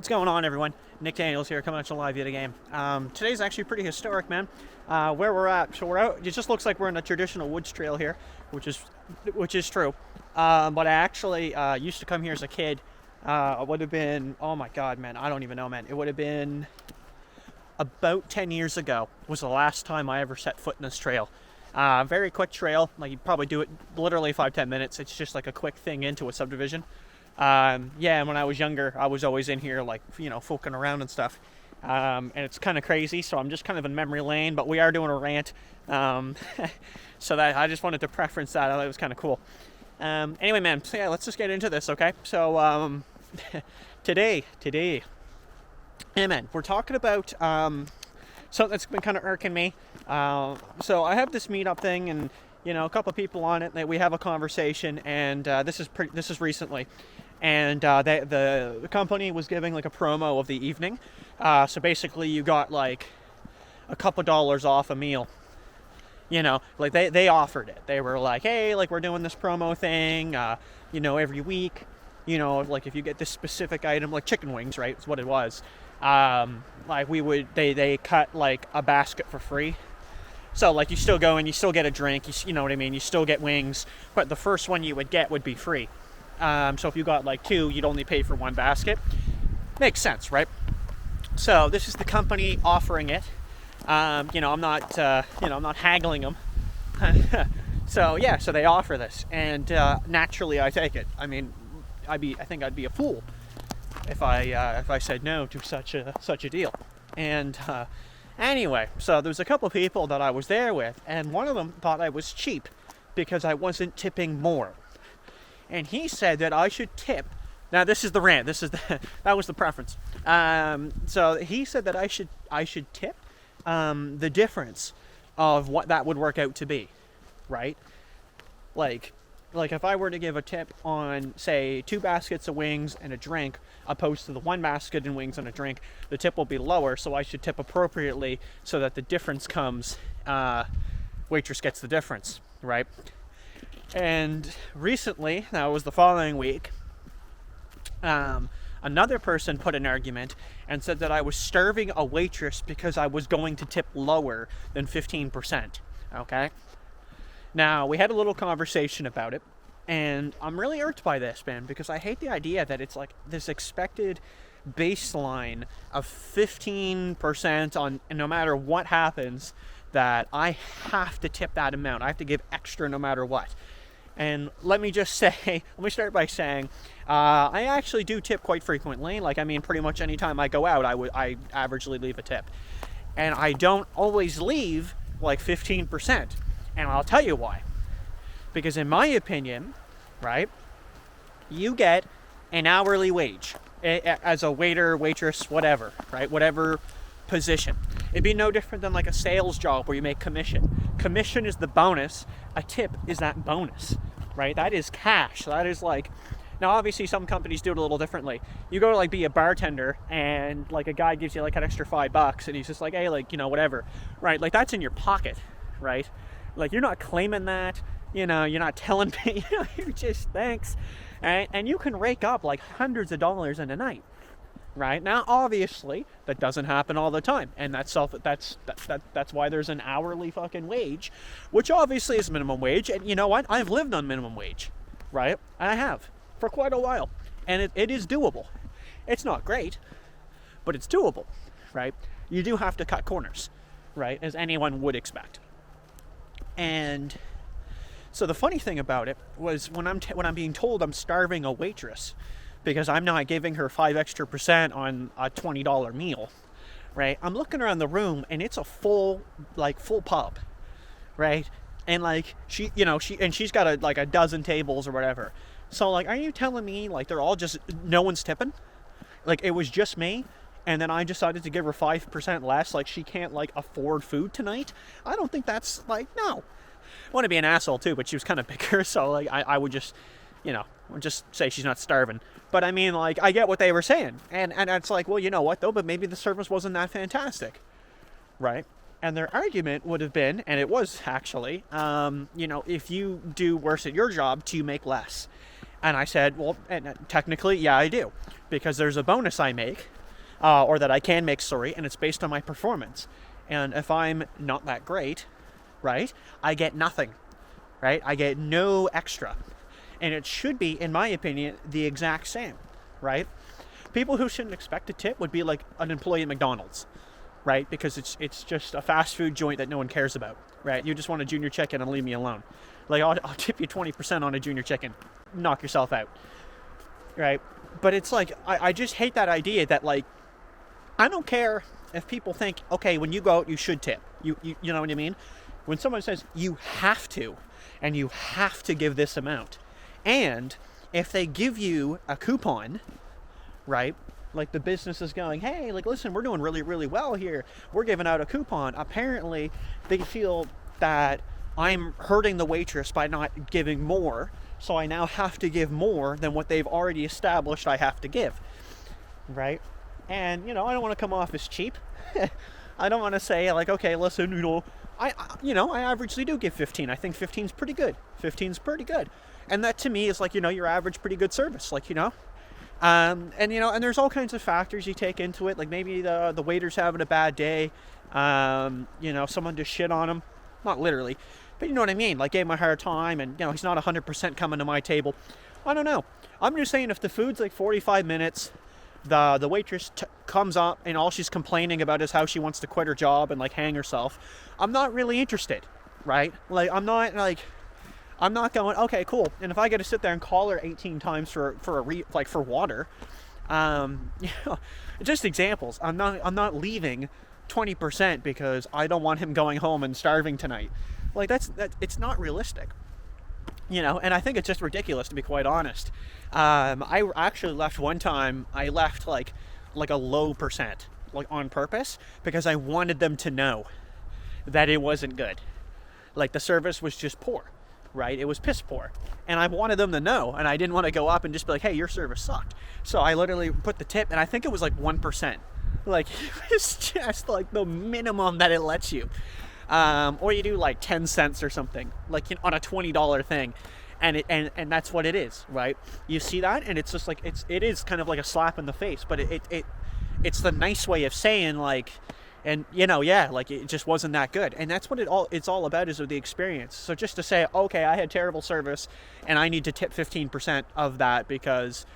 What's going on, everyone? Nick Daniels here, coming at you live yet again. Today's actually pretty historic, man. Where we're at, so we're out. It just looks like we're in a traditional woods trail here, which is true. But I actually used to come here as a kid. It would have been, oh my God, man, I don't even know, man. It would have been about 10 years ago was the last time I ever set foot in this trail. Very quick trail, like you probably do it literally 5-10 minutes. It's just like a quick thing into a subdivision. And when I was younger, I was always in here, like, fucking around and stuff. And it's kind of crazy, so I'm just kind of in memory lane, but we are doing a rant. So that I just wanted to preference that. I thought it was kind of cool. Anyway, man, so yeah, let's just get into this, okay? So, today, hey, man, we're talking about, something that's been kind of irking me. So I have this meetup thing, and, a couple of people on it, that we have a conversation, and, this is recently. And the company was giving like a promo of the evening. So basically you got like a couple dollars off a meal. Like they offered it. They were like, hey, like we're doing this promo thing, every week. Like if you get this specific item, like chicken wings, right? It's what it was. Like they cut like a basket for free. So like you still go and you still get a drink, you know what I mean? You still get wings, but the first one you would get would be free. So if you got like two, you'd only pay for one basket. Makes sense, right? So this is the company offering it. I'm not haggling them. So they offer this, and naturally I take it. I mean, I think I'd be a fool if I said no to such a deal. And anyway, so there was a couple of people that I was there with, and one of them thought I was cheap because I wasn't tipping more. And he said that I should tip. Now this is the rant. That was the preference. So he said that I should tip the difference of what that would work out to be, right? Like if I were to give a tip on, say, 2 baskets of wings and a drink, opposed to the 1 basket and wings and a drink, the tip will be lower. So I should tip appropriately so that the difference comes. Waitress gets the difference, right? And recently, that was the following week, another person put an argument and said that I was starving a waitress because I was going to tip lower than 15%, okay? Now, we had a little conversation about it, and I'm really irked by this, man, because I hate the idea that it's like this expected baseline of 15% on, and no matter what happens, that I have to tip that amount. I have to give extra no matter what. And let me start by saying, I actually do tip quite frequently. Like, I mean, pretty much any time I go out, I averagely leave a tip. And I don't always leave like 15%. And I'll tell you why. Because in my opinion, right, you get an hourly wage as a waiter, waitress, whatever, right? Whatever position. It'd be no different than like a sales job where you make commission. Commission is the bonus. A tip is that bonus, right? That is cash. That is like, now obviously some companies do it a little differently. You go to like be a bartender and like a guy gives you like an extra $5 and he's just like, hey, like, whatever, right? Like that's in your pocket, right? Like you're not claiming that, you're not telling me, you're just thanks. And you can rake up like hundreds of dollars in a night. Right now, obviously, that doesn't happen all the time, and that's why there's an hourly fucking wage, which obviously is minimum wage. And you know what? I've lived on minimum wage, right? I have for quite a while, and it is doable. It's not great, but it's doable, right? You do have to cut corners, right, as anyone would expect. And so the funny thing about it was when I'm being told I'm starving a waitress because I'm not giving her 5% extra on a $20 meal, right? I'm looking around the room and it's a full pub, right? And like she's got a dozen tables or whatever. So like, are you telling me like they're all just, no one's tipping? Like it was just me, and then I decided to give her 5% less, like she can't like afford food tonight? I don't think that's like, no. I want to be an asshole too, but she was kind of bigger, so like I would just, just say she's not starving. But I mean, like, I get what they were saying. And it's like, well, you know what, though? But maybe the service wasn't that fantastic, right? And their argument would have been, and it was actually, if you do worse at your job, do you make less? And I said, well, and technically, yeah, I do, because there's a bonus I make, or that I can make, sorry, and it's based on my performance. And if I'm not that great, right, I get nothing, right? I get no extra. And it should be, in my opinion, the exact same, right? People who shouldn't expect a tip would be like an employee at McDonald's, right? Because it's just a fast food joint that no one cares about, right? You just want a junior chicken and leave me alone. Like, I'll tip you 20% on a junior chicken. Knock yourself out, right? But it's like, I just hate that idea that, like, I don't care if people think, okay, when you go out, you should tip. You know what I mean? When someone says you have to, and you have to give this amount, and if they give you a coupon, right? Like, the business is going, hey, like, listen, we're doing really, really well here. We're giving out a coupon. Apparently, they feel that I'm hurting the waitress by not giving more, so I now have to give more than what they've already established I have to give, right? And, I don't want to come off as cheap. I don't want to say, like, okay, listen, I averagely do give 15. I think 15's pretty good. 15's pretty good. And that, to me, is like, your average pretty good service, like, and there's all kinds of factors you take into it, like maybe the waiter's having a bad day, someone just shit on him, not literally, but you know what I mean, like gave him a hard time, and he's not 100% coming to my table. I don't know. I'm just saying, if the food's like 45 minutes, the waitress comes up and all she's complaining about is how she wants to quit her job and like hang herself, I'm not really interested, right? Like, I'm not going, okay, cool. And if I got to sit there and call her 18 times for water, just examples. I'm not leaving 20% because I don't want him going home and starving tonight. Like, it's not realistic, and I think it's just ridiculous, to be quite honest. I actually left one time. I left like a low percent, like on purpose, because I wanted them to know that it wasn't good. Like, the service was just poor. Right? It was piss poor. And I wanted them to know, and I didn't want to go up and just be like, hey, your service sucked. So I literally put the tip, and I think it was like 1%. Like, it's just like the minimum that it lets you. Or you do like 10 cents or something, like on a $20 thing. And that's what it is, right? You see that, and it's just like, it is kind of like a slap in the face, but it's the nice way of saying, like, and like, it just wasn't that good. And that's what it's all about, is with the experience. So just to say, okay, I had terrible service and I need to tip 15% of that because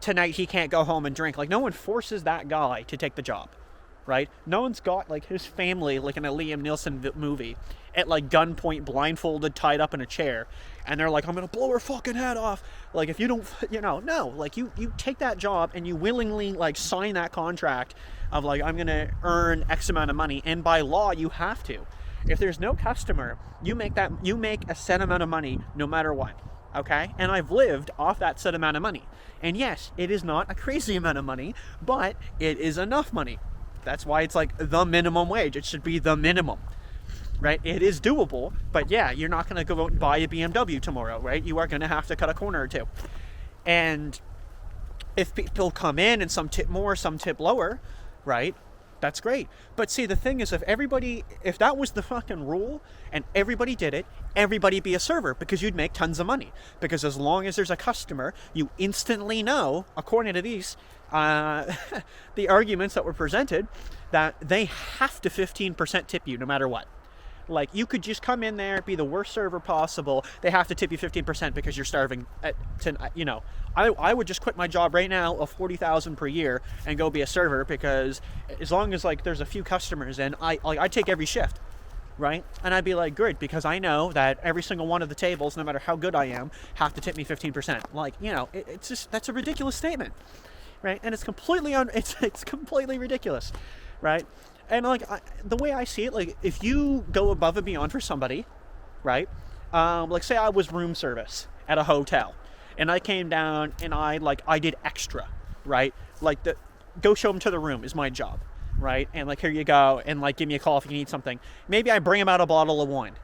tonight he can't go home and drink. Like, no one forces that guy to take the job, right? No one's got like his family, like in a Liam Neeson movie, at like gunpoint, blindfolded, tied up in a chair, and they're like, I'm gonna blow her fucking head off. Like, if you don't, no, like, you take that job and you willingly like sign that contract of like, I'm gonna earn X amount of money, and by law you have to. If there's no customer, you make a set amount of money no matter what. Okay? And I've lived off that set amount of money. And yes, it is not a crazy amount of money, but it is enough money. That's why it's like the minimum wage. It should be the minimum, right? It is doable, but yeah, you're not going to go out and buy a BMW tomorrow, right? You are going to have to cut a corner or two. And if people come in and some tip more, some tip lower, right? That's great. But see, the thing is, if that was the fucking rule and everybody did it, everybody be a server, because you'd make tons of money. Because as long as there's a customer, you instantly know, according to these, the arguments that were presented, that they have to 15% tip you no matter what. Like, you could just come in there, be the worst server possible. They have to tip you 15% because you're starving. I would just quit my job right now of $40,000 per year and go be a server, because as long as like there's a few customers in, I take every shift, right? And I'd be like, good, because I know that every single one of the tables, no matter how good I am, have to tip me 15%. Like, it's just, that's a ridiculous statement, right? And it's completely it's completely ridiculous, right? And like, the way I see it, like, if you go above and beyond for somebody, right? Like, say I was room service at a hotel, and I came down and I did extra, right? Like, go show them to the room is my job, right? And like, here you go, and like, give me a call if you need something. Maybe I bring them out a bottle of wine,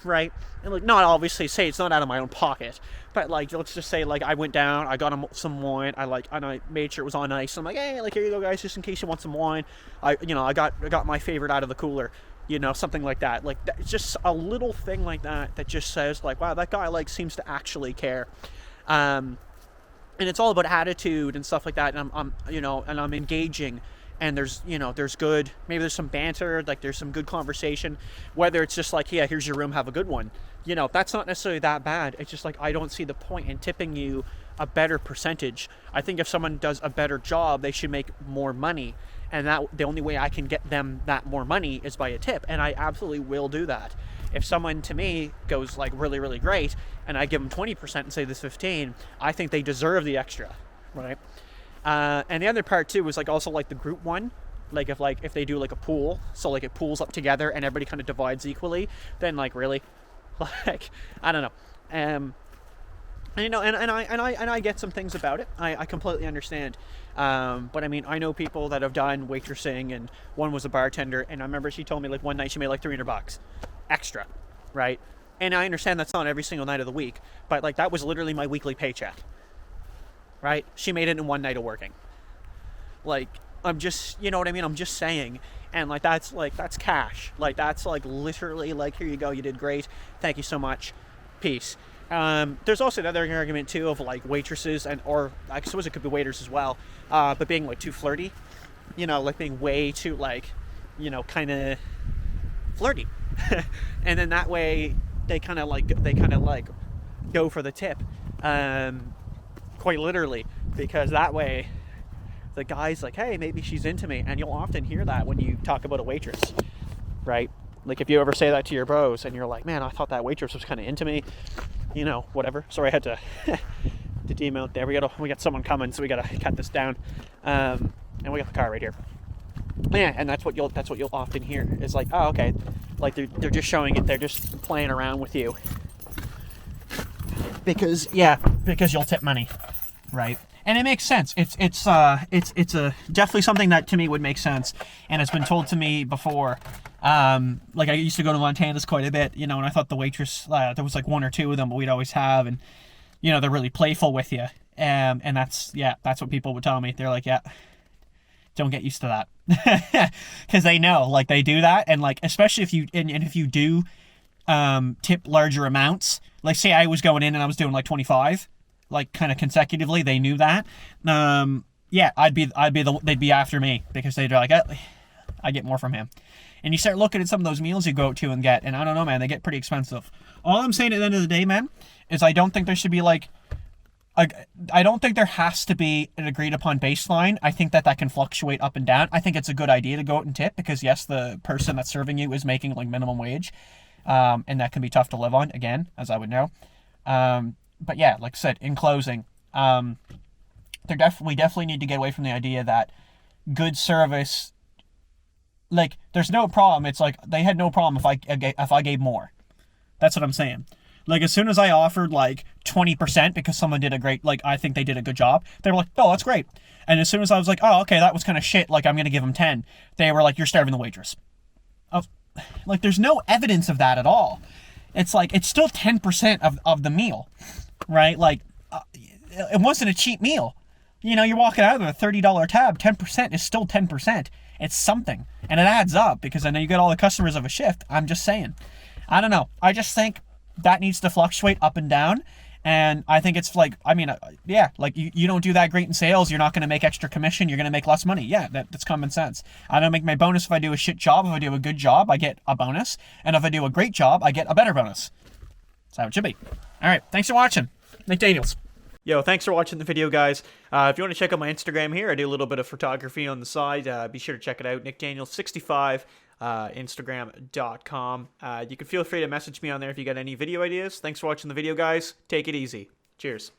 right? And like, not obviously say it's not out of my own pocket, but like, let's just say like I went down, I got them some wine, and I made sure it was on ice. I'm like, hey, like, here you go, guys, just in case you want some wine. I got my favorite out of the cooler, something like that. Like, it's just a little thing like that just says like, wow, that guy like seems to actually care. and it's all about attitude and stuff like that. And I'm you know, and I'm engaging, and there's, you know, there's good, maybe there's some banter, like there's some good conversation, whether it's just like, yeah, here's your room, have a good one. You know, that's not necessarily that bad. It's just like, I don't see the point in tipping you a better percentage. I think if someone does a better job, they should make more money. And that the only way I can get them that more money is by a tip. And I absolutely will do that. If someone to me goes like really, really great, and I give them 20% and say this 15, I think they deserve the extra, right? And the other part too is like also like the group one. Like if they do like a pool, so like it pools up together and everybody kind of divides equally, then like really, like I don't know. And you know, and I get some things about it. I completely understand. But I mean, I know people that have done waitressing, and one was a bartender, and I remember she told me like one night she made like $300 extra, right? And I understand that's not every single night of the week, but like that was literally my weekly paycheck, right? She made it in one night of working. Like, I'm just, you know what I mean? I'm just saying. And like that's cash. Like that's like literally like, here you go, you did great, thank you so much, peace. There's also another argument too of like waitresses or I suppose it could be waiters as well, but being like too flirty, you know, like being way too like, you know, kind of flirty. And then that way they kind of like go for the tip, quite literally, because that way the guy's like, hey, maybe she's into me. And you'll often hear that when you talk about a waitress, right? Like if you ever say that to your bros and you're like, man, I thought that waitress was kind of into me, you know, whatever. Sorry, I had to demote there. We got someone coming, so we gotta cut this down. And we got the car right here. Yeah, and that's what you'll often hear is like, oh, okay, like they're just showing it, they're just playing around with you because you'll tip money, right? And it makes sense. It's definitely something that to me would make sense, and it's been told to me before. Like I used to go to Montana's quite a bit, you know, and I thought the waitress, there was like one or two of them, but we'd always have, and you know, they're really playful with you, and that's what people would tell me. They're like, yeah, don't get used to that, because they know, like they do that, and like especially if you if you do tip larger amounts, like say I was going in and I was doing like 25. Like kind of consecutively, they knew that. They'd be after me because they'd be like, I get more from him. And you start looking at some of those meals you go out to and get, and I don't know, man, they get pretty expensive. All I'm saying at the end of the day, man, is I don't think there should be I don't think there has to be an agreed upon baseline. I think that can fluctuate up and down. I think it's a good idea to go out and tip because yes, the person that's serving you is making like minimum wage, and that can be tough to live on. Again, as I would know. But yeah, like I said, in closing, we definitely need to get away from the idea that good service, like there's no problem. It's like they had no problem if I gave more. That's what I'm saying. Like as soon as I offered like 20% because someone did a great, like I think they did a good job, they were like, oh, that's great. And as soon as I was like, oh, okay, that was kind of shit, like I'm gonna give them 10, they were like, you're starving the waitress. Like there's no evidence of that at all. It's like it's still 10% of the meal. Right? Like, it wasn't a cheap meal. You know, you're walking out of a $30 tab, 10% is still 10%. It's something. And it adds up because I know you get all the customers of a shift. I'm just saying. I don't know. I just think that needs to fluctuate up and down. And I think it's like, I mean, like you don't do that great in sales, you're not going to make extra commission, you're going to make less money. Yeah, that's common sense. I don't make my bonus if I do a shit job. If I do a good job, I get a bonus. And if I do a great job, I get a better bonus. That's how it should be. All right. Thanks for watching. Nick Daniels. Yo, thanks for watching the video, guys. If you want to check out my Instagram here, I do a little bit of photography on the side. Be sure to check it out. NickDaniels65, Instagram.com. You can feel free to message me on there if you got any video ideas. Thanks for watching the video, guys. Take it easy. Cheers.